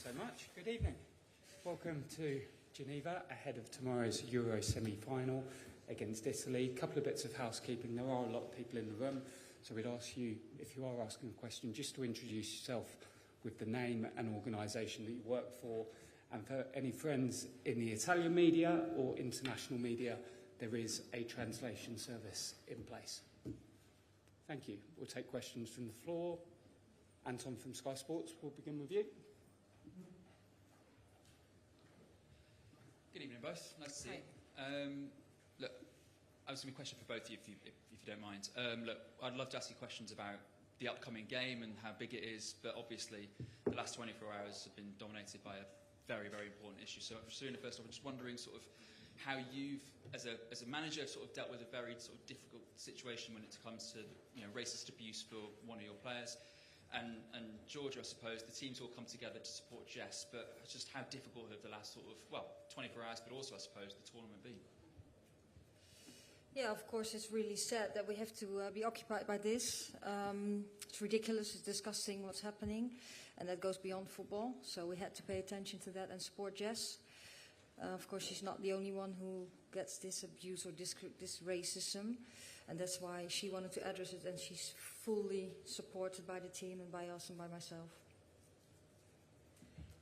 so much. Good evening. Welcome to Geneva ahead of tomorrow's Euro semi-final against Italy. A couple of bits of housekeeping. There are a lot of people in the room, so we'd ask you, if you are asking a question, just to introduce yourself with the name and organisation that you work for. And for any friends in the Italian media or international media, there is a translation service in place. Thank you. We'll take questions from the floor. Anton from Sky Sports, we'll begin with you. Good evening, both. Nice to see you. Look, I was going to be a question for both of you, if you don't mind. Look, I'd love to ask you questions about the upcoming game and how big it is, but obviously the last 24 hours have been dominated by a very, very important issue. So, Sarina, first off, I'm just wondering sort of how you've, as a manager, sort of dealt with a very sort of difficult situation when it comes to racist abuse for one of your players. And Georgia, I suppose, the team's all come together to support Jess, but just how difficult have the last sort of, 24 hours, but also, I suppose, the tournament been? Yeah, of course, it's really sad that we have to be occupied by this. It's ridiculous, it's disgusting what's happening, and that goes beyond football. So we had to pay attention to that and support Jess. Of course, she's not the only one who gets this abuse or this racism, and that's why she wanted to address it, and she's fully supported by the team and by us and by myself.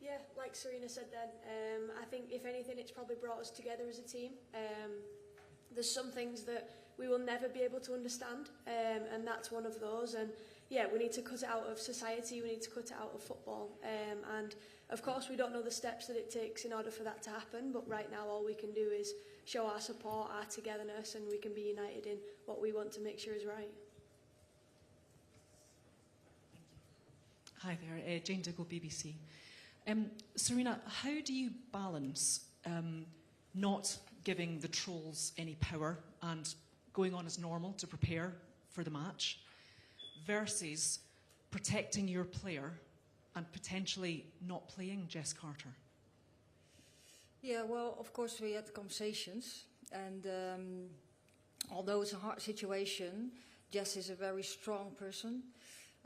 Yeah, like Sarina said then, I think if anything it's probably brought us together as a team. There's some things that we will never be able to understand, and that's one of those. And yeah, we need to cut it out of society, we need to cut it out of football. And of course we don't know the steps that it takes in order for that to happen, but right now all we can do is show our support, our togetherness, and we can be united in what we want to make sure is right. Hi there, Jane Diggle, BBC. Sarina, how do you balance not giving the trolls any power and going on as normal to prepare for the match versus protecting your player and potentially not playing Jess Carter? Yeah, well, of course we had conversations, and although it's a hard situation, Jess is a very strong person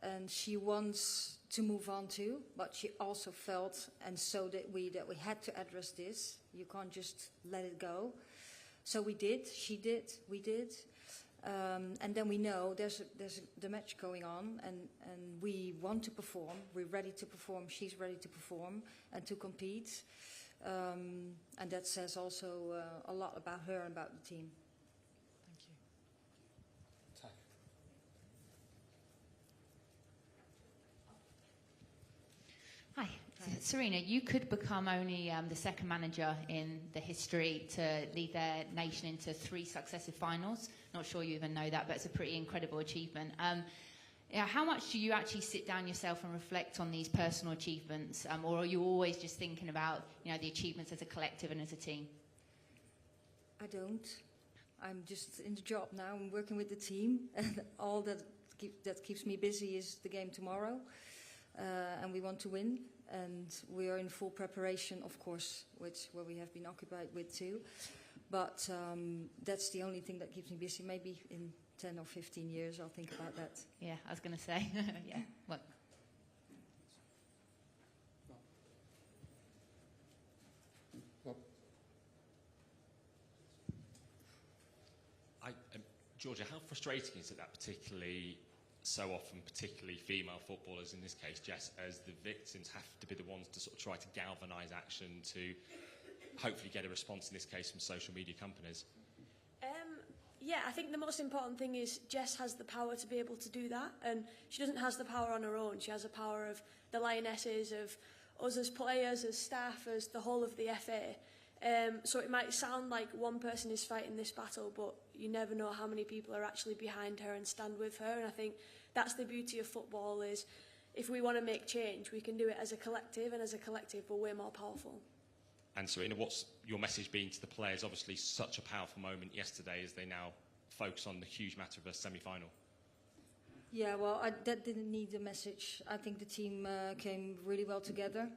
and she wants to move on too, but she also felt, and so did we, that we had to address this. You can't just let it go. So we did, she did, we did. And then we know there's the match going on, and we want to perform, we're ready to perform, she's ready to perform and to compete. And that says also a lot about her and about the team. Thank you. Hi. Sarina, you could become only the second manager in the history to lead their nation into 3 successive finals. Not sure you even know that, but it's a pretty incredible achievement. How much do you actually sit down yourself and reflect on these personal achievements, or are you always just thinking about the achievements as a collective and as a team? I don't. I'm just in the job now. I'm working with the team, and all that keeps me busy is the game tomorrow. And we want to win, and we are in full preparation, of course, where we have been occupied with too. But that's the only thing that keeps me busy. Maybe in 10 or 15 years I'll think about that. Yeah, I was going to say. Yeah. Well. Georgia, how frustrating is it that so often, particularly female footballers, in this case Jess, as the victims, have to be the ones to sort of try to galvanise action to hopefully get a response, in this case from social media companies? Yeah, I think the most important thing is Jess has the power to be able to do that, and she doesn't have the power on her own. She has the power of the Lionesses, of us as players, as staff, as the whole of the FA. So it might sound like one person is fighting this battle, but you never know how many people are actually behind her and stand with her. And I think that's the beauty of football, is if we want to make change, we can do it as a collective, and as a collective we're way more powerful. And Sarina, what's your message been to the players? Obviously such a powerful moment yesterday as they now focus on the huge matter of a semi-final. Yeah, well, that didn't need a message. I think the team came really well together,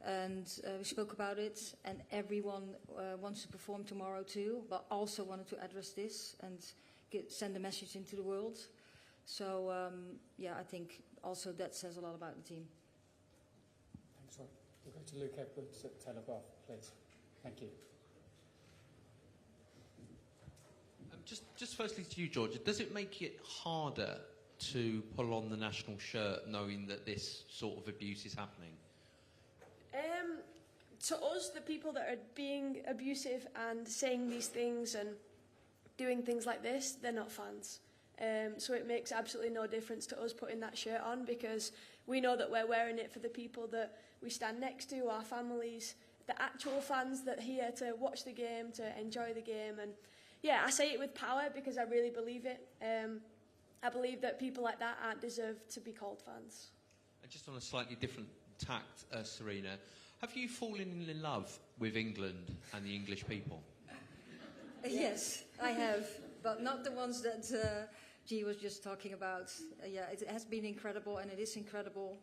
and we spoke about it, and everyone wants to perform tomorrow too, but also wanted to address this and send a message into the world. So, yeah, I think also that says a lot about the team. Thanks, Rob. We'll go to Luke Edwards at Telegraph, please. Thank you. Just firstly to you, Georgia, does it make it harder to pull on the national shirt knowing that this sort of abuse is happening? To us, the people that are being abusive and saying these things and doing things like this, they're not fans. So it makes absolutely no difference to us putting that shirt on, because we know that we're wearing it for the people that we stand next to, our families, the actual fans that are here to watch the game, to enjoy the game. And yeah, I say it with power because I really believe it. I believe that people like that aren't deserved to be called fans. And just on a slightly different tact, Sarina, have you fallen in love with England and the English people? Yes, I have, but not the ones that G was just talking about. Yeah, it has been incredible, and it is incredible,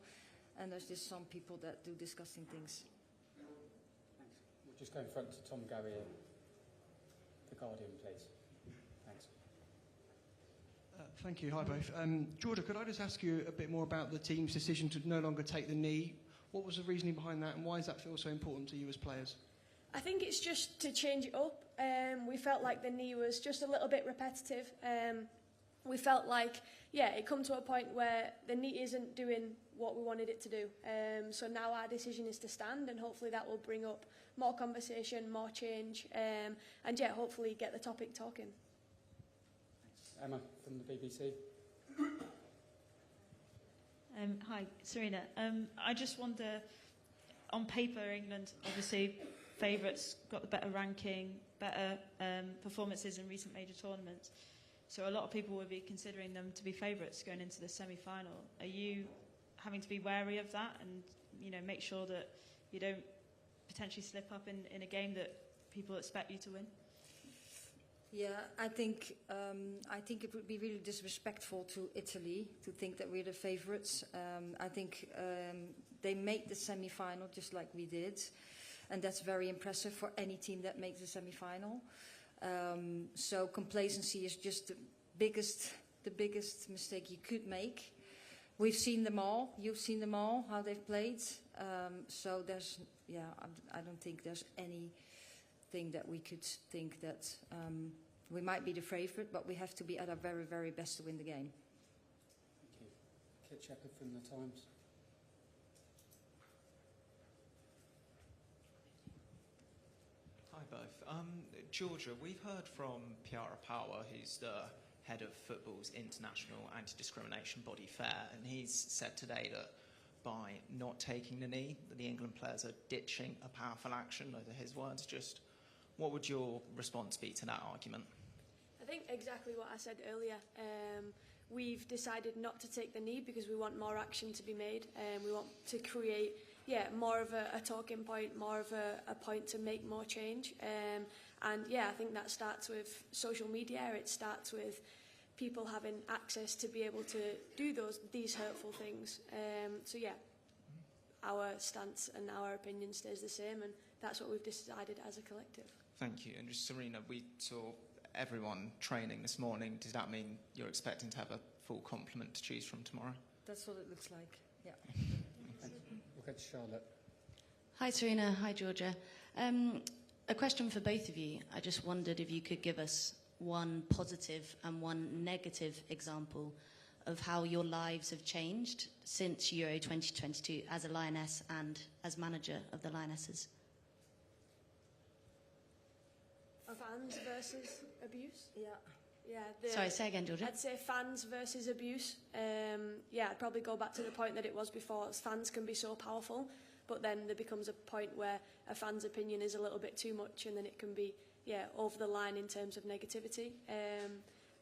and there's just some people that do disgusting things. Thanks. We'll just go in front to Tom Garrier, The Guardian, please. Thanks. Thank you. Hi, both. Georgia, could I just ask you a bit more about the team's decision to no longer take the knee? What was the reasoning behind that, and why does that feel so important to you as players? I think it's just to change it up. We felt like the knee was just a little bit repetitive. We felt like, yeah, it come to a point where the knee isn't doing what we wanted it to do. So now our decision is to stand, and hopefully that will bring up more conversation, more change, and yeah, hopefully get the topic talking. Thanks. Emma from the BBC. Hi, Sarina. I just wonder, on paper, England obviously favourites, got the better ranking, better performances in recent major tournaments. So a lot of people would be considering them to be favourites going into the semi-final. Are you having to be wary of that and, you know, make sure that you don't potentially slip up in a game that people expect you to win? Yeah, I think it would be really disrespectful to Italy to think that we're the favourites. I think they made the semi-final just like we did, and that's very impressive for any team that makes the semi-final. So complacency is just the biggest mistake you could make. We've seen them all. You've seen them all, how they've played. So there's, yeah, I don't think there's anything that we could think that we might be the favourite, but we have to be at our very, very best to win the game. Thank you. Kit Shepherd from The Times. Hi both. Georgia, we've heard from Piara Power, who's the head of football's international anti-discrimination body FAIR, and he's said today that by not taking the knee, that the England players are ditching a powerful action. Those are his words. Just what would your response be to that argument? I think exactly what I said earlier. We've decided not to take the knee because we want more action to be made, and we want to create, more of a talking point, more of a point to make more change. And yeah, I think that starts with social media. It starts with people having access to be able to do these hurtful things. So yeah, our stance and our opinion stays the same, and that's what we've decided as a collective. Thank you. And just Sarina, we saw everyone training this morning. Does that mean you're expecting to have a full complement to choose from tomorrow? That's what it looks like, yeah. We'll go to Charlotte. Hi Sarina, hi Georgia. A question for both of you. I just wondered if you could give us one positive and one negative example of how your lives have changed since Euro 2022 as a Lioness and as manager of the Lionesses. Fans versus abuse? Yeah. Sorry, say again, Georgia. I'd say fans versus abuse. I'd probably go back to the point that it was before. Fans can be so powerful, but then there becomes a point where a fan's opinion is a little bit too much, and then it can be, over the line in terms of negativity.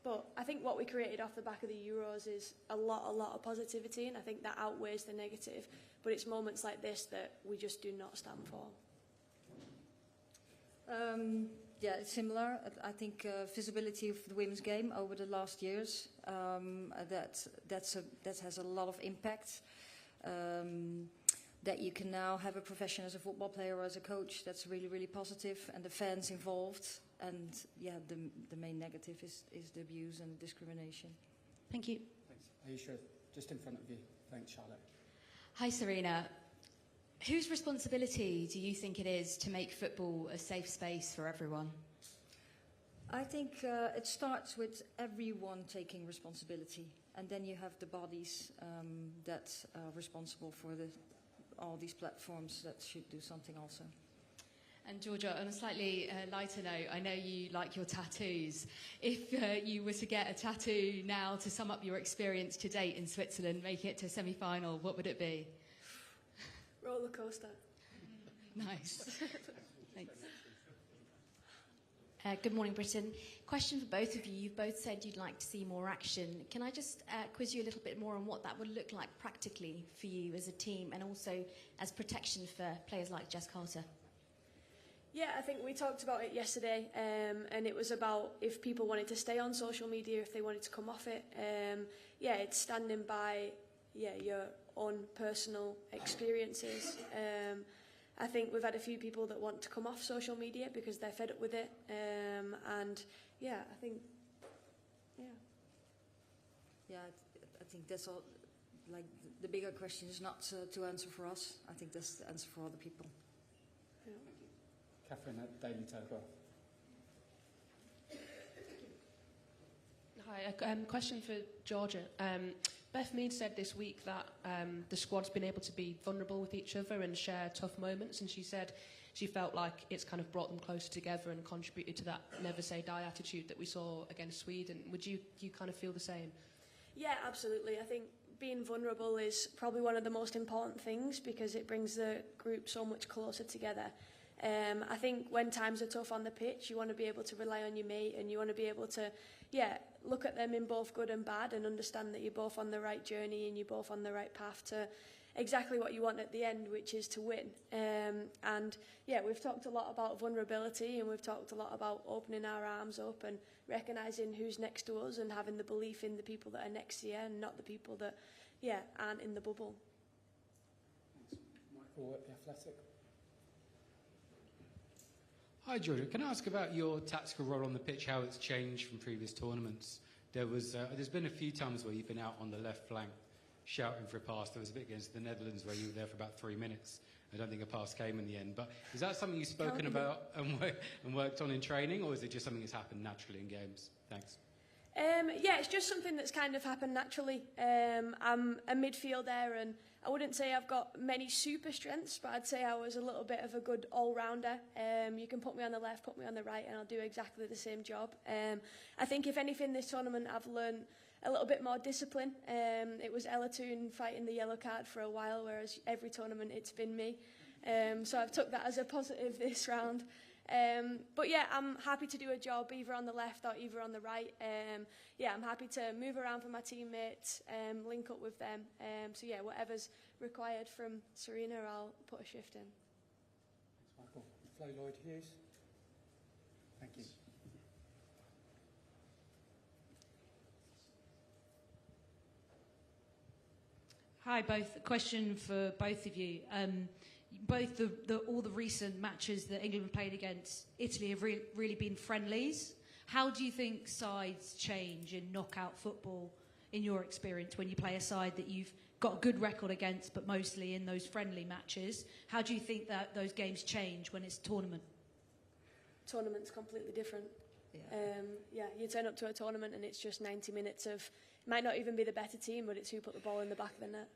But I think what we created off the back of the Euros is a lot of positivity, and I think that outweighs the negative. But it's moments like this that we just do not stand for. Yeah, it's similar. I think visibility of the women's game over the last years, that has a lot of impact. That you can now have a profession as a football player or as a coach, that's really, really positive, and the fans involved. And yeah, the main negative is the abuse and discrimination. Thank you. Thanks. Aisha, just in front of you. Thanks, Charlotte. Hi, Sarina. Whose responsibility do you think it is to make football a safe space for everyone? I think it starts with everyone taking responsibility, and then you have the bodies that are responsible for all these platforms that should do something also. And Georgia, on a slightly lighter note, I know you like your tattoos. If you were to get a tattoo now to sum up your experience to date in Switzerland, make it to a semi-final, what would it be? Roller coaster. Nice. Thanks. Good morning, Britain. Question for both of you. You've both said you'd like to see more action. Can I just quiz you a little bit more on what that would look like practically for you as a team and also as protection for players like Jess Carter? Yeah, I think we talked about it yesterday, and it was about if people wanted to stay on social media, if they wanted to come off it. Yeah, it's standing by your own personal experiences. I think we've had a few people that want to come off social media because they're fed up with it. And yeah, I think, Yeah, I think that's all. Like the bigger question is not to answer for us. I think that's the answer for other people. Yeah. Catherine at Daily Telegraph. Hi, question for Georgia. Beth Mead said this week that the squad's been able to be vulnerable with each other and share tough moments, and she said she felt like it's kind of brought them closer together and contributed to that never say die attitude that we saw against Sweden. Would you kind of feel the same? Yeah, absolutely. I think being vulnerable is probably one of the most important things because it brings the group so much closer together. I think when times are tough on the pitch, you want to be able to rely on your mate and you want to be able to, look at them in both good and bad and understand that you're both on the right journey and you're both on the right path to exactly what you want at the end, which is to win. And we've talked a lot about vulnerability and we've talked a lot about opening our arms up and recognising who's next to us and having the belief in the people that are next to you and not the people that, aren't in the bubble. Thanks. Michael at The Athletic. Hi, Georgia. Can I ask about your tactical role on the pitch, how it's changed from previous tournaments? There's been a few times where you've been out on the left flank shouting for a pass. There was a bit against the Netherlands where you were there for about 3 minutes. I don't think a pass came in the end. But is that something you've spoken about and worked on in training, or is it just something that's happened naturally in games? Thanks. It's just something that's kind of happened naturally. I'm a midfielder and I wouldn't say I've got many super strengths, but I'd say I was a little bit of a good all-rounder. You can put me on the left, put me on the right, and I'll do exactly the same job. I think if anything this tournament I've learned a little bit more discipline. It was Ella Toon fighting the yellow card for a while, whereas every tournament it's been me. So I've took that as a positive this round. But I'm happy to do a job either on the left or either on the right. I'm happy to move around for my teammates, link up with them. Whatever's required from Sarina, I'll put a shift in. Thanks, Michael. Flo Lloyd-Hughes. Thank you. Hi, both. A question for both of you. Both all the recent matches that England have played against Italy have really been friendlies. How do you think sides change in knockout football, in your experience, when you play a side that you've got a good record against, but mostly in those friendly matches? How do you think that those games change when it's a tournament? Tournament's completely different. You turn up to a tournament and it's just 90 minutes of, it might not even be the better team, but it's who put the ball in the back of the net.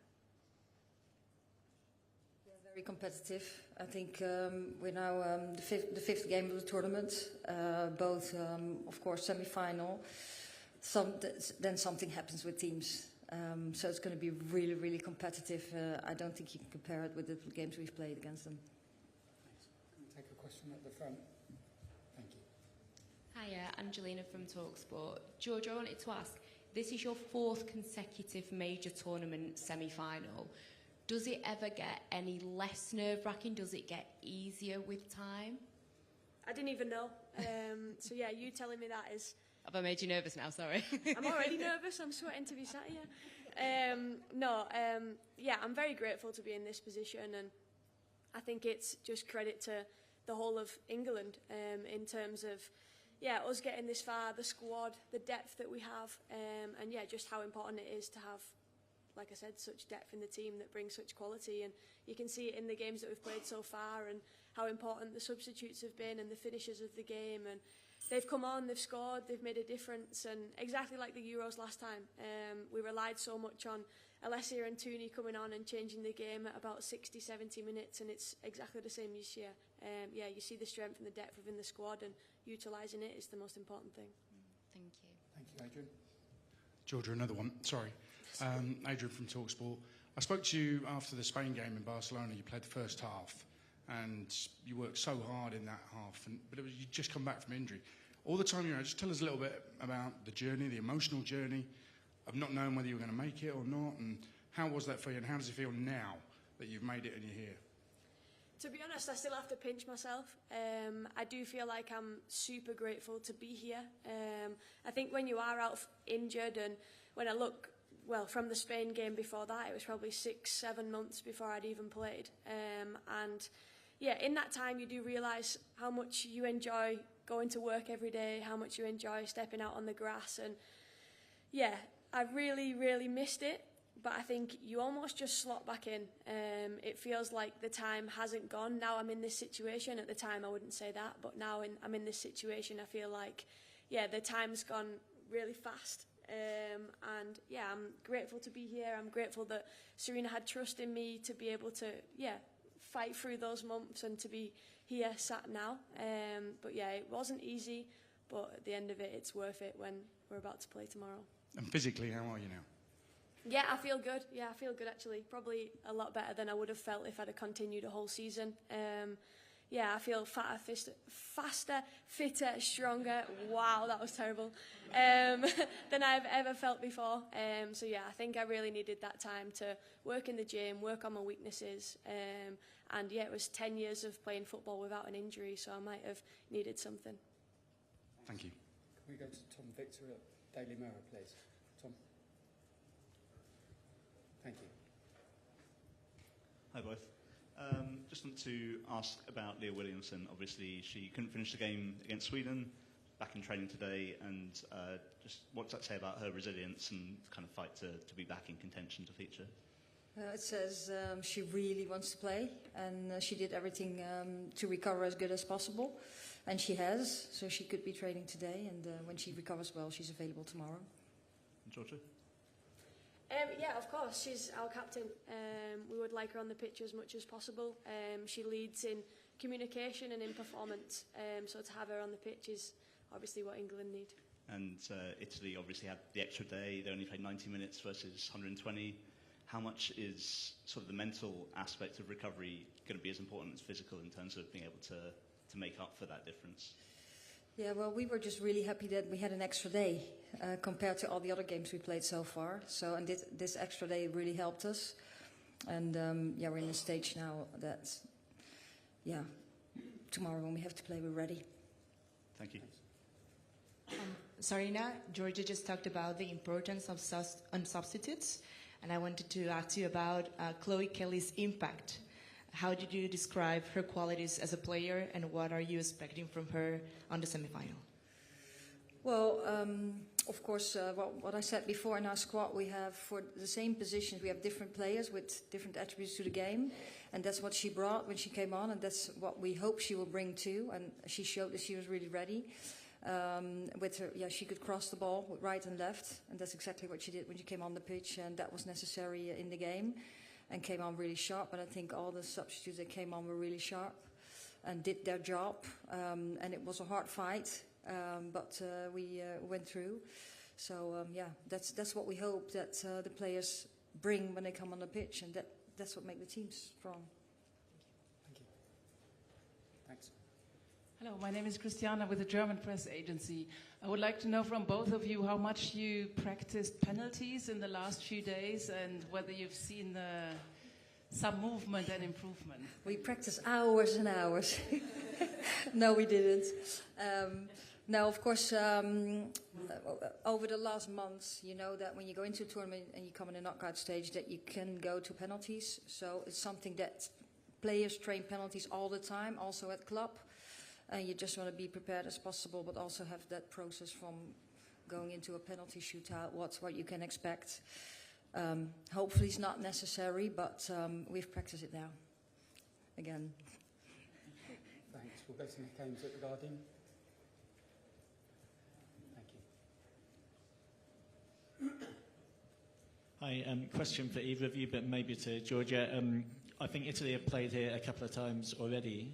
Very competitive. I think we're now the fifth game of the tournament, both, of course, semi-final. Then something happens with teams. So it's going to be really, really competitive. I don't think you can compare it with the games we've played against them. Thanks. Can we take a question at the front? Thank you. Hiya, Angelina from TalkSport. Georgia, I wanted to ask, this is your fourth consecutive major tournament semi-final. Does it ever get any less nerve-wracking? Does it get easier with time? I didn't even know. You telling me that is... Have I made you nervous now? Sorry. I'm already nervous. I'm sweating to be sat here. I'm very grateful to be in this position, and I think it's just credit to the whole of England in terms of us getting this far, the squad, the depth that we have, and just how important it is to have like I said, such depth in the team that brings such quality, and you can see it in the games that we've played so far and how important the substitutes have been and the finishers of the game. And they've come on, they've scored, they've made a difference, and exactly like the Euros last time, we relied so much on Alessia and Tooney coming on and changing the game at about 60, 70 minutes, and it's exactly the same this year. Yeah, you see the strength and the depth within the squad, and utilising it is the most important thing. Thank you. Thank you, Adrian. Georgia, another one. Sorry. Adrian from TalkSport. I spoke to you after the Spain game in Barcelona. You played the first half, and you worked so hard in that half, but you just come back from injury. All the time you're out, just tell us a little bit about the journey, the emotional journey of not knowing whether you were going to make it or not, and how was that for you, and how does it feel now that you've made it and you're here? To be honest, I still have to pinch myself. I do feel like I'm super grateful to be here. I think when you are out injured, and when I look, well, from the Spain game before that, it was probably 6-7 months before I'd even played. And yeah, in that time you do realise how much you enjoy going to work every day, how much you enjoy stepping out on the grass. And yeah, I really, really missed it. But I think you almost just slot back in. It feels like the time hasn't gone. Now I'm in this situation. At the time I wouldn't say that, but now I'm in this situation, I feel like, yeah, the time's gone really fast. And yeah, I'm grateful to be here. I'm grateful that Sarina had trust in me to be able to, yeah, fight through those months and to be here sat now. But yeah, it wasn't easy, but at the end of it, it's worth it when we're about to play tomorrow. And physically, how are you now? Yeah, I feel good. Yeah, I feel good actually. Probably a lot better than I would have felt if I'd have continued a whole season. Yeah, I feel faster, fitter, stronger. Wow, that was terrible. Than I've ever felt before. So yeah, I think I really needed that time to work in the gym, work on my weaknesses. And yeah, it was 10 years of playing football without an injury, so I might have needed something. Thank you. Can we go to Tom Victor at Daily Mirror, please? Tom. Thank you. Hi both. Just want to ask about Leah Williamson. Obviously, she couldn't finish the game against Sweden, back in training today, and just what's that say about her resilience and kind of fight to be back in contention to feature? It says she really wants to play, and she did everything to recover as good as possible, and she has, so she could be training today, and when she recovers well, she's available tomorrow. Georgia? Yeah, of course. She's our captain. We would like her on the pitch as much as possible. She leads in communication and in performance. So to have her on the pitch is obviously what England need. And Italy obviously had the extra day. They only played 90 minutes versus 120. How much is sort of the mental aspect of recovery going to be as important as physical in terms of being able to make up for that difference? Yeah, well, we were just really happy that we had an extra day compared to all the other games we played so far. So, and this extra day really helped us. And yeah, we're in a stage now that, yeah, tomorrow when we have to play, we're ready. Thank you. Sarina, Georgia just talked about the importance of substitutes, and I wanted to ask you about Chloe Kelly's impact. How did you describe her qualities as a player, and what are you expecting from her on the semi-final? Well, of course, what I said before, in our squad, we have, for the same positions, we have different players with different attributes to the game, and that's what she brought when she came on, and that's what we hope she will bring too, and she showed that she was really ready. With her, yeah, she could cross the ball with right and left, and that's exactly what she did when she came on the pitch, and that was necessary in the game. And came on really sharp, and I think all the substitutes that came on were really sharp and did their job. And it was a hard fight, but we went through. So yeah, that's what we hope that the players bring when they come on the pitch, and that's what makes the team strong. Thank you. Thanks. Hello, my name is Christiana with the German press agency. I would like to know from both of you how much you practiced penalties in the last few days and whether you've seen some movement and improvement. We practiced hours and hours. No, we didn't. Now, of course, over the last months, you know that when you go into a tournament and you come in a knockout stage that you can go to penalties. So it's something that players train penalties all the time, also at club. And you just want to be prepared as possible, but also have that process from going into a penalty shootout, what you can expect. Hopefully it's not necessary, but we've practiced it now. Again. Thanks. We'll go to Nick Ames at The Guardian. Thank you. Hi, question for either of you, but maybe to Georgia. I think Italy have played here a couple of times already.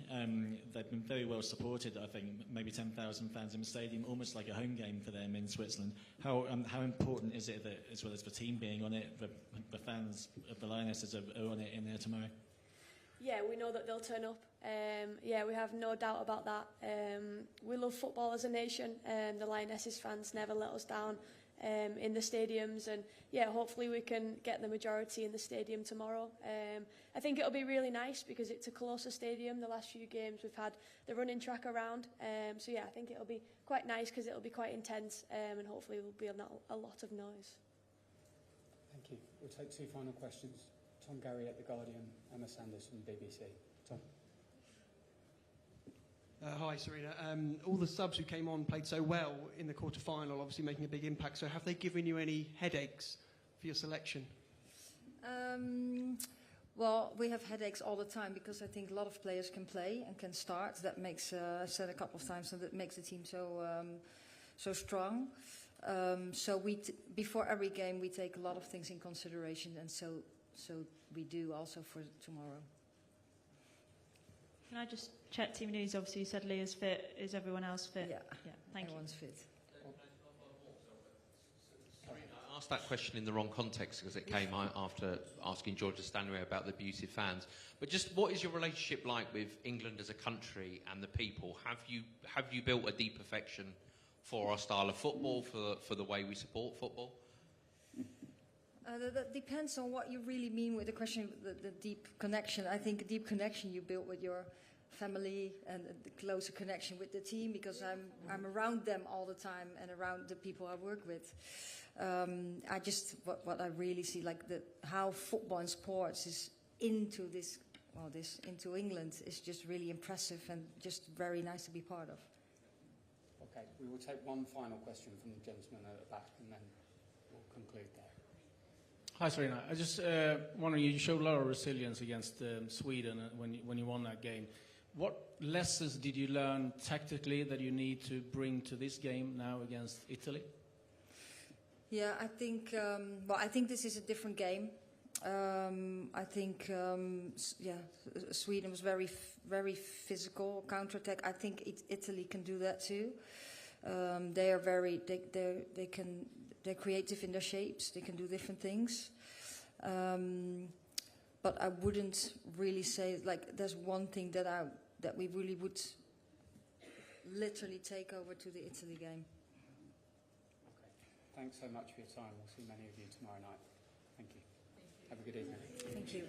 They've been very well supported, I think, maybe 10,000 fans in the stadium, almost like a home game for them in Switzerland. How important is it that, as well as the team being on it, the fans of the Lionesses are on it in there tomorrow? Yeah, we know that they'll turn up. Yeah, we have no doubt about that. We love football as a nation, and the Lionesses fans never let us down in the stadiums. And yeah, hopefully we can get the majority in the stadium tomorrow. I think it'll be really nice because it's a closer stadium. The last few games we've had the running track around. So yeah, I think it'll be quite nice because it'll be quite intense, and hopefully there will be a lot of noise. Thank you. We'll take two final questions. Tom Gary at The Guardian, Emma Sanders from the BBC. Tom. Hi, Sarina. All the subs who came on played so well in the quarter-final, obviously making a big impact. So have they given you any headaches for your selection? Well, we have headaches all the time because I think a lot of players can play and can start. That makes, I've said a couple of times, so that makes the team so strong. So before every game we take a lot of things in consideration, and so we do also for tomorrow. Can I just check team news? Obviously you said Leah's fit. Is everyone else fit? Yeah, thank everyone's you. fit. I asked that question in the wrong context because it came after asking Georgia Stanley about the abusive fans. But just what is your relationship like with England as a country and the people? Have you built a deep affection for our style of football, for the way we support football? That depends on what you really mean with the question, the deep connection. I think a deep connection you build with your family and the closer connection with the team, because I'm around them all the time and around the people I work with. I just what I really see, like how football and sports is into into England is just really impressive and just very nice to be part of. Okay, we will take one final question from the gentleman at the back, and then we'll conclude there. Hi, Sarina. I just wondering, you showed a lot of resilience against Sweden when you won that game. What lessons did you learn tactically that you need to bring to this game now against Italy? Yeah, I think I think this is a different game. I think Sweden was very physical counterattack. I think Italy can do that too. They are they're creative in their shapes. They can do different things. But I wouldn't really say like there's one thing that we really would literally take over to the Italy game. Okay. Thanks so much for your time. We'll see many of you tomorrow night. Thank you. Have a good evening. Thank you.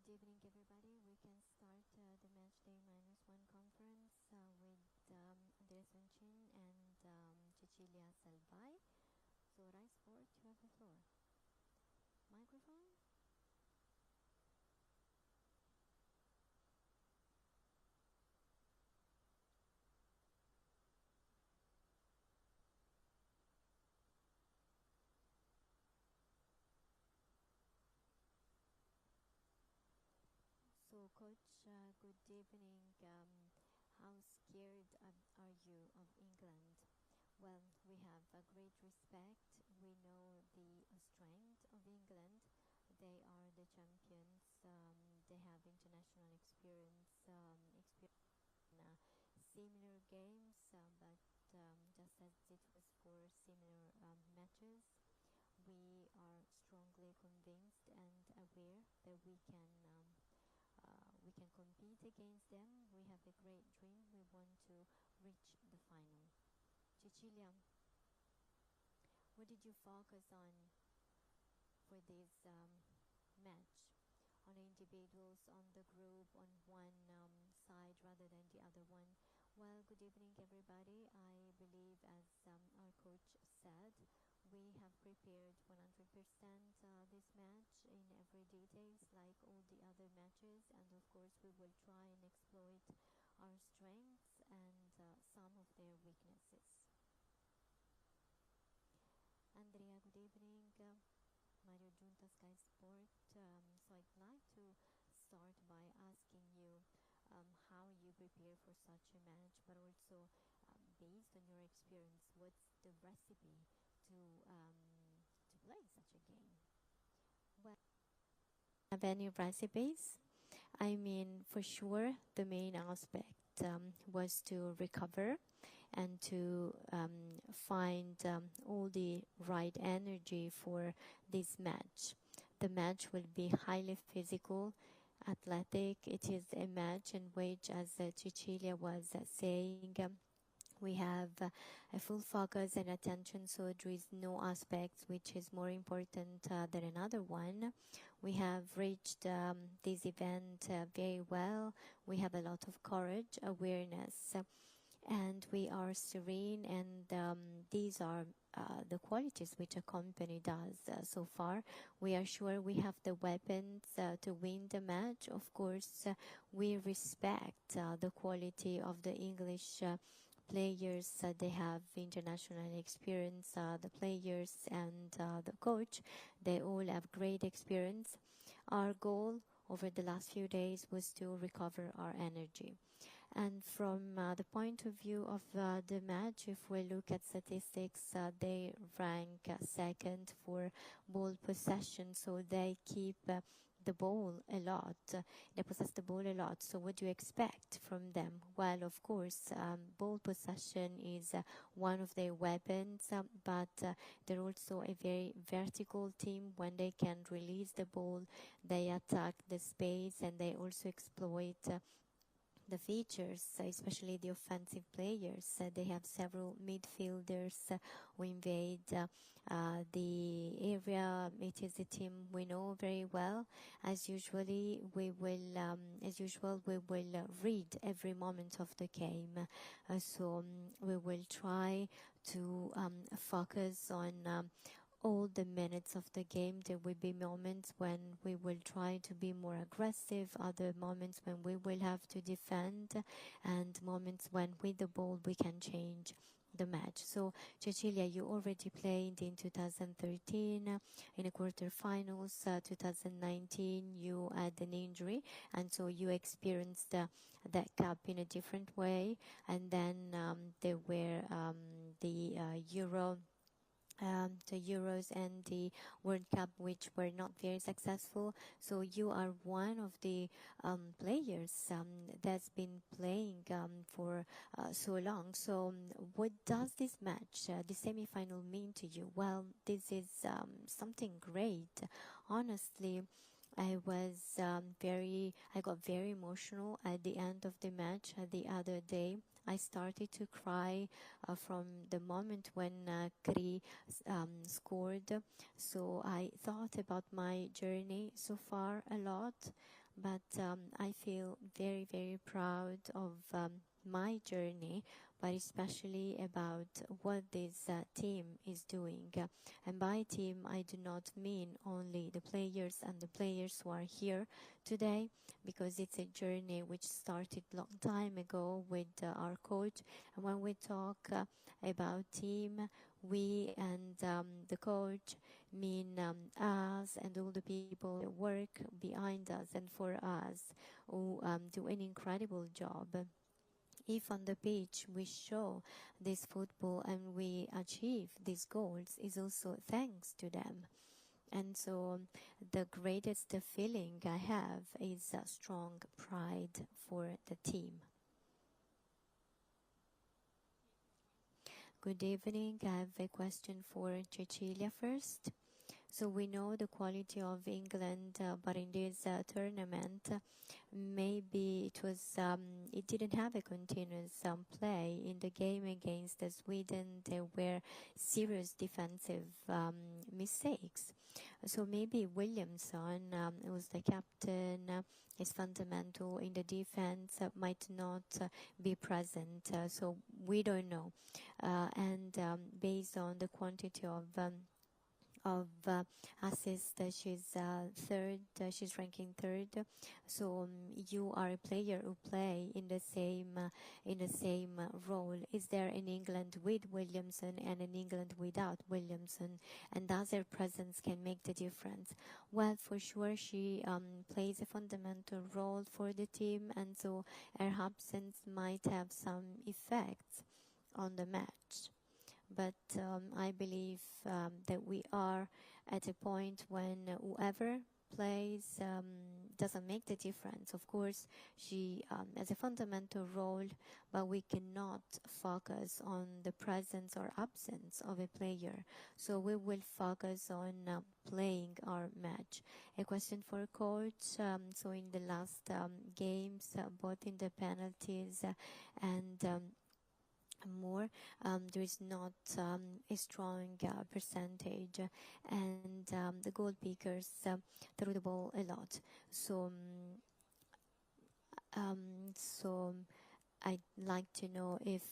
Good evening, everybody. We can start the match day -1 conference with Andrea Soncin and Cecilia Salvai. So, Rai Sport, you have the floor. Microphone? So, Coach, good evening. How scared are you of England? Well, we have a great respect. We know the strength of England. They are the champions. They have international experience, in similar games, but just as it was for similar matches, we are strongly convinced and aware that we can compete against them. We have a great dream. We want to reach the final. Cecilia, what did you focus on for this match? On individuals, on the group, on one side rather than the other one? Well, good evening, everybody. I believe, as our coach said, we have prepared 100% this match in every details, like all the other matches, and of course we will try and exploit our strengths and some of their weaknesses. Andrea, good evening. Mario Junta, Sky Sport. So I'd like to start by asking you how you prepare for such a match, but also based on your experience, what's the recipe to play such a game? Well, have any recipes? I mean, for sure, the main aspect was to recover and to find all the right energy for this match. The match will be highly physical, athletic. It is a match in which, as Cecilia was saying, we have a full focus and attention, so there is no aspect which is more important than another one. We have reached this event very well. We have a lot of courage, awareness, and we are serene, and these are the qualities which a company does so far. We are sure we have the weapons to win the match. Of course, we respect the quality of the English players. They have international experience, the players and the coach. They all have great experience. Our goal over the last few days was to recover our energy. And from the point of view of the match, if we look at statistics, they rank second for ball possession, so they keep the ball a lot. They possess the ball a lot. So what do you expect from them? Well, of course, ball possession is one of their weapons, but they're also a very vertical team. When they can release the ball, they attack the space, and they also exploit the features, especially the offensive players. They have several midfielders who invade the area. It is a team we know very well. As usual, we will read every moment of the game. So we will try to focus on all the minutes of the game. There will be moments when we will try to be more aggressive, other moments when we will have to defend, and moments when with the ball we can change the match. So, Cecilia, you already played in 2013 in the quarterfinals. 2019 you had an injury, and so you experienced that cup in a different way. And then there were the Euros and the World Cup, which were not very successful. So you are one of the players that's been playing for so long. So what does this match, the semi-final, mean to you? Well, this is something great. Honestly, I got very emotional at the end of the match the other day. I started to cry from the moment when Kri scored. So I thought about my journey so far a lot. But I feel very, very proud of my journey, but especially about what this team is doing. And by team, I do not mean only the players and the players who are here today, because it's a journey which started long time ago with our coach. And when we talk about team, we and the coach mean us and all the people that work behind us and for us, who do an incredible job. If on the pitch we show this football and we achieve these goals, is also thanks to them. And so the greatest feeling I have is a strong pride for the team. Good evening. I have a question for Cecilia first. So we know the quality of England, but in this tournament, maybe it didn't have a continuous play. In the game against Sweden, there were serious defensive mistakes. So maybe Williamson, who's the captain, is fundamental in the defense, might not be present. So we don't know. And based on the quantity of assists, she's ranking third. So you are a player who play in the same role. Is there an England with Williamson and an England without Williamson, and does her presence can make the difference? Well, for sure she plays a fundamental role for the team, and so her absence might have some effects on the match. But I believe that we are at a point when whoever plays doesn't make the difference. Of course, she has a fundamental role, but we cannot focus on the presence or absence of a player. So we will focus on playing our match. A question for coach. So in the last games, both in the penalties and more, there is not a strong percentage, and the goal pickers throw the ball a lot. So I'd like to know if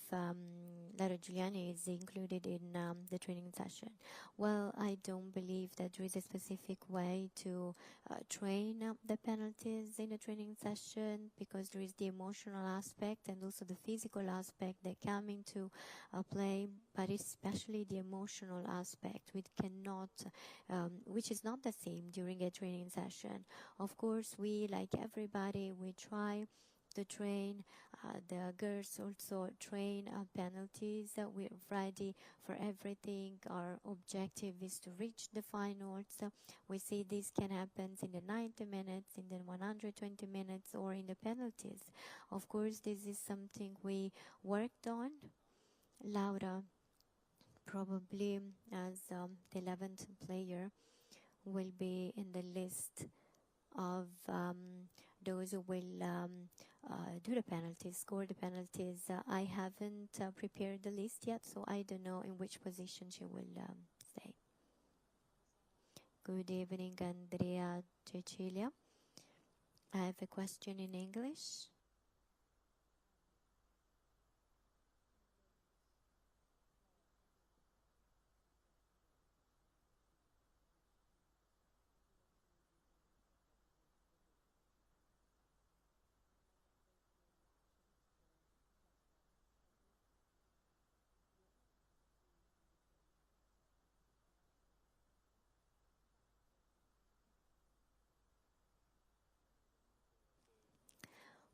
Lara Giuliani is included in the training session. Well, I don't believe that there is a specific way to train the penalties in a training session, because there is the emotional aspect and also the physical aspect that come into play, but especially the emotional aspect, which is not the same during a training session. Of course, we, like everybody, we try to train. The girls also train penalties. We're ready for everything. Our objective is to reach the finals. We see this can happen in the 90 minutes, in the 120 minutes, or in the penalties. Of course, this is something we worked on. Laura, probably as the 11th player, will be in the list of those who will do the penalties, score the penalties. I haven't prepared the list yet, so I don't know in which position she will stay. Good evening, Andrea Cecilia. I have a question in English.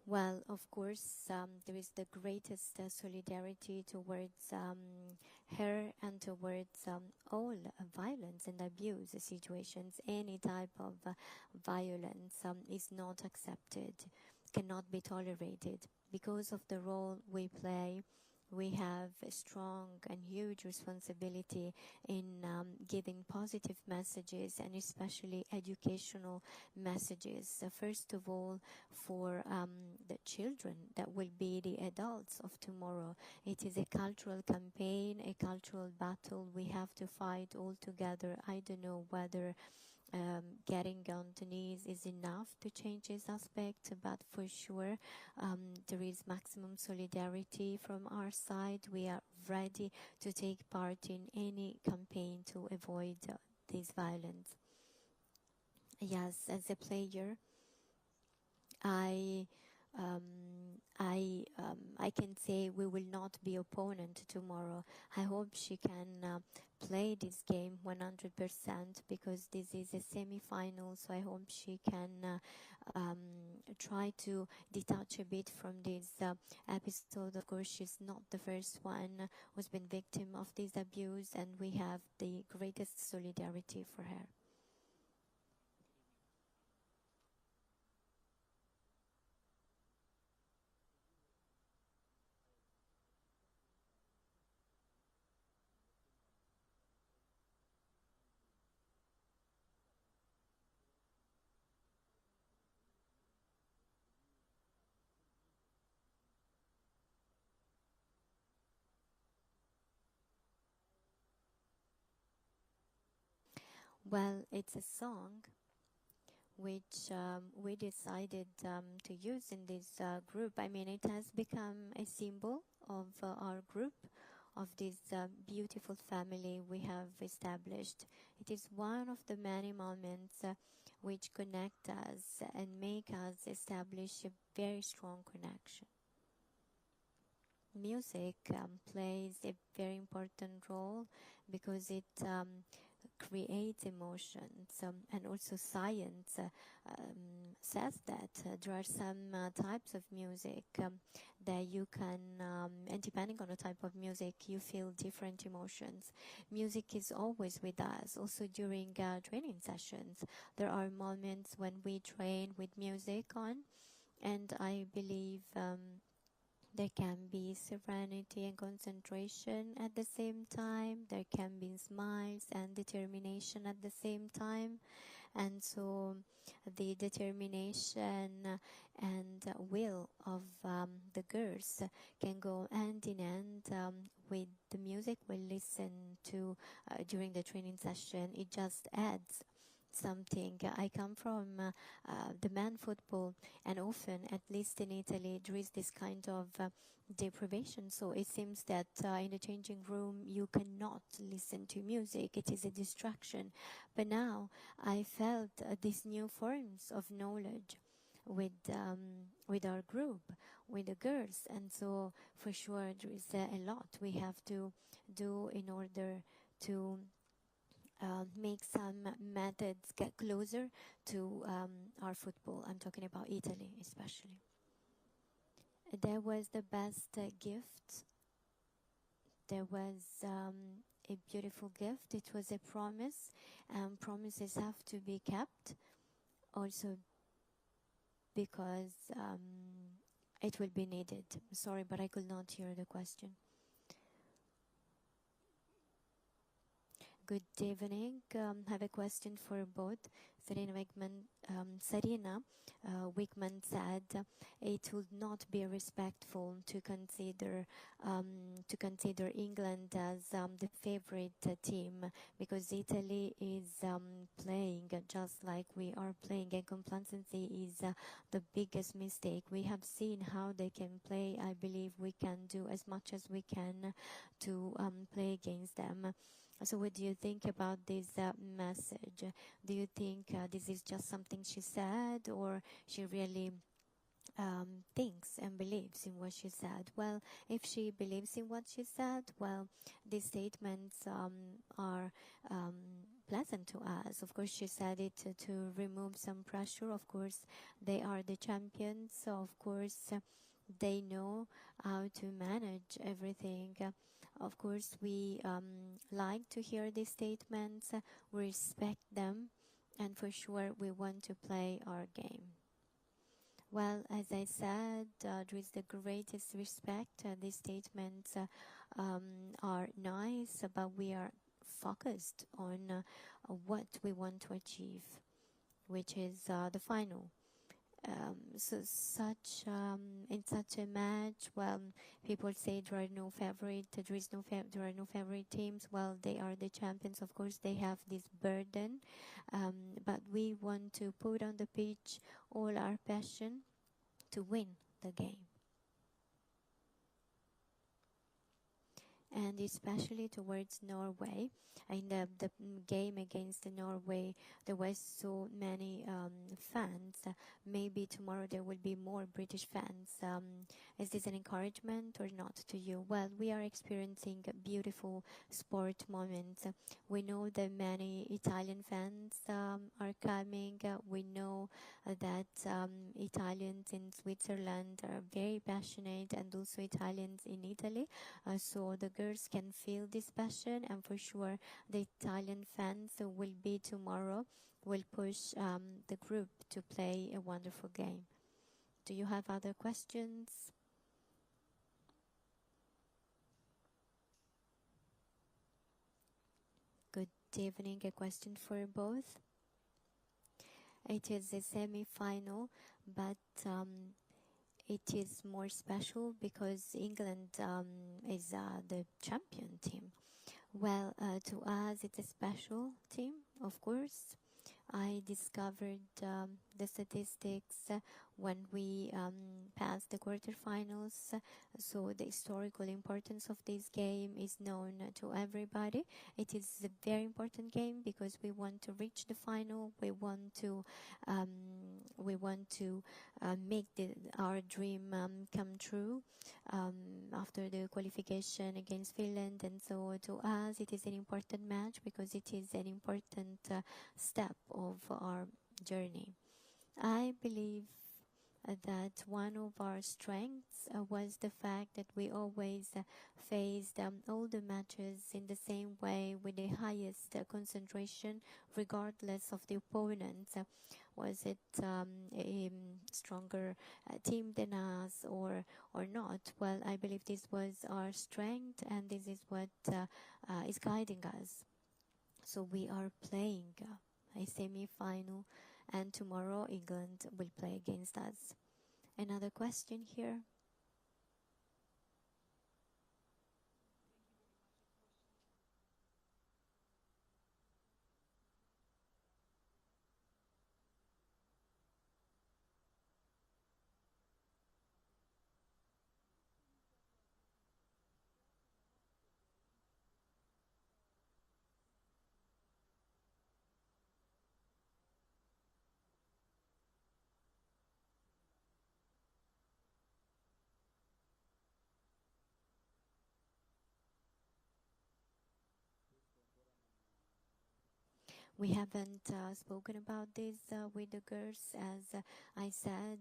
Well, of course, there is the greatest solidarity towards her and towards all violence and abuse situations. Any type of violence is not accepted, cannot be tolerated. Because of the role we play, we have a strong and huge responsibility in giving positive messages, and especially educational messages. First of all, for the children that will be the adults of tomorrow. It is a cultural campaign, a cultural battle we have to fight all together. I don't know whether getting on the knees is enough to change this aspect, but for sure there is maximum solidarity from our side. We are ready to take part in any campaign to avoid this violence. Yes, as a player, I can say we will not be opponent tomorrow. I hope she can play this game 100% because this is a semi-final, so I hope she can try to detach a bit from this episode. Of course, she's not the first one who's been victim of this abuse, and we have the greatest solidarity for her. Well, it's a song which we decided to use in this group. I mean, it has become a symbol of our group, of this beautiful family we have established. It is one of the many moments which connect us and make us establish a very strong connection. Music plays a very important role because it creates emotions, and also science says that there are some types of music that you can, and depending on the type of music, you feel different emotions. Music is always with us, also during training sessions. There are moments when we train with music on, and I believe there can be serenity and concentration at the same time. There can be smiles and determination at the same time. And so the determination and will of the girls can go hand in hand with the music we listen to during the training session. It just adds something. I come from the men football, and often, at least in Italy, there is this kind of deprivation. So it seems that in the changing room you cannot listen to music. It is a distraction. But now I felt these new forms of knowledge with our group, with the girls, and so for sure there is a lot we have to do in order to make some methods get closer to our football. I'm talking about Italy especially. There was the best gift. There was a beautiful gift. It was a promise, and promises have to be kept also because it will be needed. Sorry, but I could not hear the question. Good evening. Have a question for both. Sarina Wiegman said it would not be respectful to consider England as the favorite team because Italy is playing just like we are playing, and complacency is the biggest mistake. We have seen how they can play. I believe we can do as much as we can to play against them. So what do you think about this message? Do you think this is just something she said, or she really thinks and believes in what she said? Well, if she believes in what she said, well, these statements are pleasant to us. Of course, she said it to remove some pressure. Of course, they are the champions, so of course they know how to manage everything. Of course, we like to hear these statements, we respect them, and for sure we want to play our game. Well, as I said, there is the greatest respect. These statements are nice, but we are focused on what we want to achieve, which is the final. in such a match, well, people say there are no favorite. There are no favorite teams. Well, they are the champions. Of course, they have this burden, but we want to put on the pitch all our passion to win the game. And especially towards Norway. In the game against Norway, there was so many fans. Maybe tomorrow there will be more British fans. Is this an encouragement or not to you? Well, we are experiencing beautiful sport moments. We know that many Italian fans are coming. We know that Italians in Switzerland are very passionate, and also Italians in Italy. So the girls can feel this passion, and for sure the Italian fans will be tomorrow, will push the group to play a wonderful game. Do you have other questions? Good evening. A question for both. It is a semi-final, but it is more special because England is the champion team. Well, to us it's a special team, of course. I discovered the statistics when we passed the quarterfinals, so the historical importance of this game is known to everybody. It is a very important game because we want to reach the final. We want to make our dream come true after the qualification against Finland, and so to us it is an important match because it is an important step of our journey. I believe that one of our strengths was the fact that we always faced all the matches in the same way with the highest concentration regardless of the opponent. Was it a stronger team than us or not? Well, I believe this was our strength, and this is what is guiding us. So we are playing a semi-final, and tomorrow England will play against us. Another question here? We haven't spoken about this with the girls. As I said,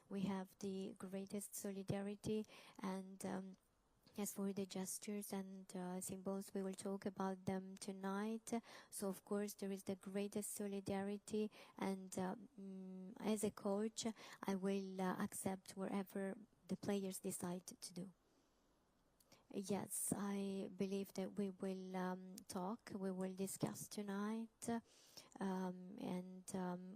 we have the greatest solidarity, and as for the gestures and symbols, we will talk about them tonight. So, of course, there is the greatest solidarity, and as a coach, I will accept wherever the players decide to do. Yes, I believe that we will talk, we will discuss tonight, and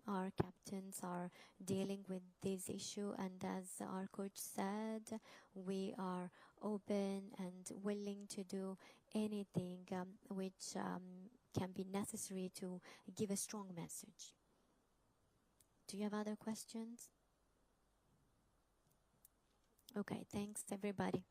our captains are dealing with this issue, and as our coach said, we are open and willing to do anything which can be necessary to give a strong message. Do you have other questions? Okay, thanks everybody.